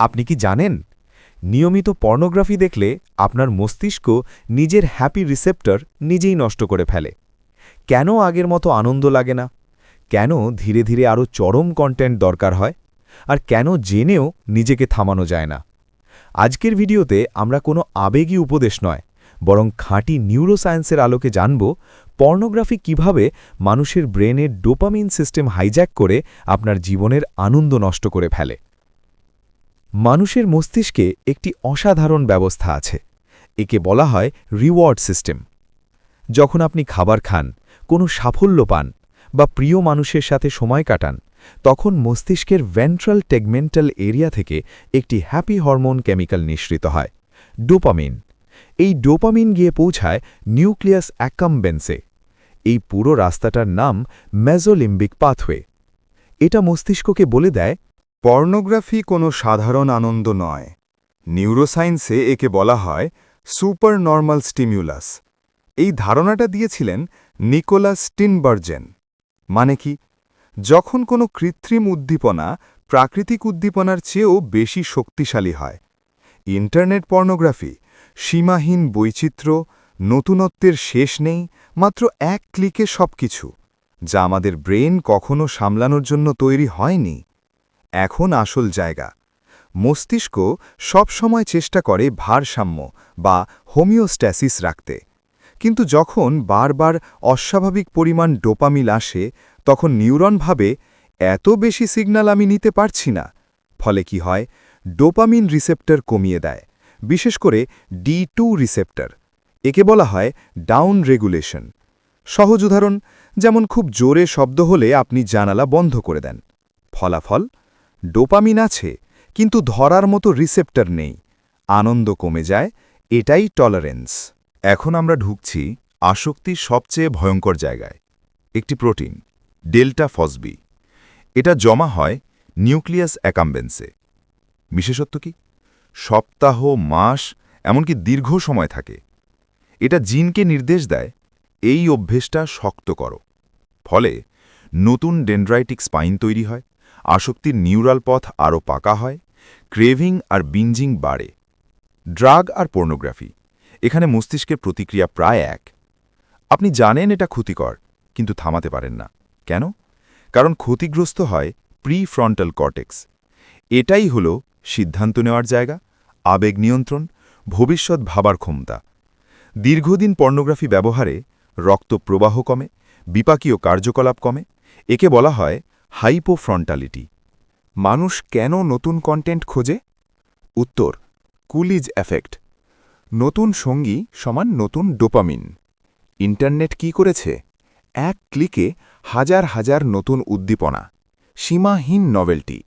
আপনি কি জানেন নিয়মিত পর্নোগ্রাফি দেখলে আপনার মস্তিষ্ক নিজের হ্যাপি রিসেপ্টর নিজেই নষ্ট করে ফেলে কেন আগের মতো আনন্দ লাগে না কেন ধীরে ধীরে আরও চরম কন্টেন্ট দরকার হয় আর কেন জেনেও নিজেকে থামানো যায় না আজকের ভিডিওতে আমরা কোনো আবেগী উপদেশ নয় বরং খাঁটি নিউরোসায়েন্সের আলোকে জানব পর্নোগ্রাফি কিভাবে মানুষের ব্রেনের ডোপামিন সিস্টেম হাইজ্যাক করে আপনার জীবনের আনন্দ নষ্ট করে ফেলে মানুষের মস্তিষ্কে একটি অসাধারণ ব্যবস্থা আছে একে বলা হয় রিওয়ার্ড সিস্টেম যখন আপনি খাবার খান কোনো সাফল্য পান বা প্রিয় মানুষের সাথে সময় কাটান তখন মস্তিষ্কের ভেন্ট্রাল টেগমেন্টাল এরিয়া থেকে একটি হ্যাপি হরমোন কেমিক্যাল নিঃসৃত হয় ডোপামিন এই ডোপামিন গিয়ে পৌঁছায় নিউক্লিয়াস অ্যাকাম্বেন্সে এই পুরো রাস্তাটার নাম মেজোলিম্বিক পাথওয়ে এটা মস্তিষ্ককে বলে দেয় পর্নোগ্রাফি কোনো সাধারণ আনন্দ নয় নিউরোসায়েন্সে একে বলা হয় সুপার নর্মাল স্টিমিউলাস এই ধারণাটা দিয়েছিলেন নিকোলাস স্টিনবার্জেন মানে কি যখন কোনো কৃত্রিম উদ্দীপনা প্রাকৃতিক উদ্দীপনার চেয়েও বেশি শক্তিশালী হয় ইন্টারনেট পর্নোগ্রাফি সীমাহীন বৈচিত্র্য নতুনত্বের শেষ নেই মাত্র এক ক্লিকে সবকিছু যা আমাদের ব্রেন কখনো সামলানোর জন্য তৈরি হয়নি এখন আসল জায়গা মস্তিষ্ক সবসময় চেষ্টা করে ভারসাম্য বা হোমিওস্ট্যাসিস রাখতে কিন্তু যখন বারবার অস্বাভাবিক পরিমাণ ডোপামিন আসে তখন নিউরন ভাবে এত বেশি সিগন্যাল আমি নিতে পারছি না ফলে কি হয় ডোপামিন রিসেপ্টর কমিয়ে দেয় বিশেষ করে D2 রিসেপ্টর একে বলা হয় ডাউন রেগুলেশন সহজ উদাহরণ যেমন খুব জোরে শব্দ হলে আপনি জানালা বন্ধ করে দেন ফলাফল ডোপামিন আছে কিন্তু ধরার মতো রিসেপ্টর নেই আনন্দ কমে যায় এটাই টলারেন্স এখন আমরা ঢুকছি আসক্তির সবচেয়ে ভয়ঙ্কর জায়গায় একটি প্রোটিন ডেল্টা ফসবি এটা জমা হয় নিউক্লিয়াস অ্যাকাম্বেন্সে বিশেষত্ব কি সপ্তাহ মাস এমনকি দীর্ঘ সময় থাকে এটা জিনকে নির্দেশ দেয় এই অভ্যেসটা শক্ত করো ফলে নতুন ডেনড্রাইটিক স্পাইন তৈরি হয় আসক্তির নিউরাল পথ আরও পাকা হয় ক্রেভিং আর বিঞ্জিং বাড়ে ড্রাগ আর পর্নোগ্রাফি এখানে মস্তিষ্কের প্রতিক্রিয়া প্রায় এক আপনি জানেন এটা ক্ষতিকর কিন্তু থামাতে পারেন না কেন কারণ ক্ষতিগ্রস্ত হয় প্রিফ্রন্টাল কর্টেক্স এটাই হল সিদ্ধান্ত নেওয়ার জায়গা আবেগ নিয়ন্ত্রণ ভবিষ্যৎ ভাবার ক্ষমতা দীর্ঘদিন পর্নোগ্রাফি ব্যবহারে রক্ত প্রবাহ কমে বিপাকীয় কার্যকলাপ কমে একে বলা হয় হাইপোফ্রন্টালিটি মানুষ কেন নতুন কন্টেন্ট খোঁজে উত্তর কুলিজ এফেক্ট নতুন সঙ্গী সমান নতুন ডোপামিন ইন্টারনেট কি করেছে এক ক্লিকে হাজার হাজার নতুন উদ্দীপনা সীমাহীন নভেলটি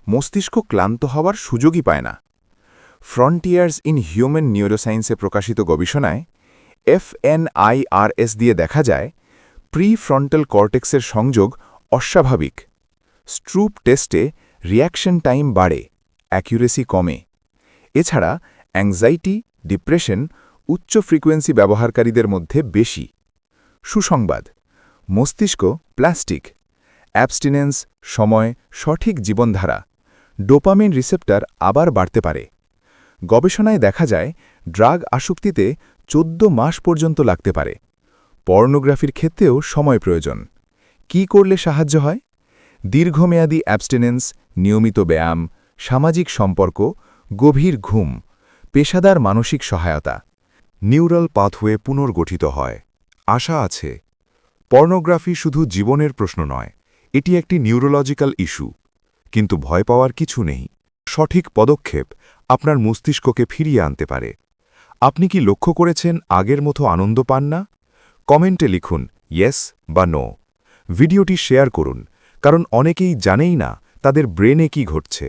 মস্তিষ্ক ক্লান্ত হওয়ার সুযোগই পায় না ফ্রন্টিয়ার্স ইন হিউম্যান নিউরোসায়েন্সে প্রকাশিত গবেষণায় FNIRS দিয়ে দেখা যায় প্রিফ্রন্টাল কর্টেক্সের সংযোগ অস্বাভাবিক স্ট্রুপ টেস্টে রিঅ্যাকশন টাইম বাড়ে অ্যাকুরেসি কমে এছাড়া অ্যাংজাইটি ডিপ্রেশন উচ্চ ফ্রিকোয়েন্সি ব্যবহারকারীদের মধ্যে বেশি সুসংবাদ মস্তিষ্ক প্লাস্টিক অ্যাবস্টিনেন্স সময় সঠিক জীবনধারা ডোপামিন রিসেপ্টর আবার বাড়তে পারে গবেষণায় দেখা যায় ড্রাগ আসক্তিতে 14 মাস পর্যন্ত লাগতে পারে পর্নোগ্রাফির ক্ষেত্রেও সময় প্রয়োজন কি করলে সাহায্য হয় দীর্ঘমেয়াদী অ্যাবস্টিনেন্স নিয়মিত ব্যায়াম সামাজিক সম্পর্ক গভীর ঘুম পেশাদার মানসিক সহায়তা নিউরাল পাথওয়ে পুনর্গঠিত হয় আশা আছে পর্নোগ্রাফি শুধু জীবনের প্রশ্ন নয় এটি একটি নিউরোলজিক্যাল ইস্যু কিন্তু ভয় পাওয়ার কিছু নেই সঠিক পদক্ষেপ আপনার মস্তিষ্ককে ফিরিয়ে আনতে পারে আপনি কি লক্ষ্য করেছেন আগের মতো আনন্দ পান না কমেন্টে লিখুন ইয়েস বা নো ভিডিওটি শেয়ার করুন কারণ অনেকেই জানেই না তাদের ব্রেনে কি ঘটছে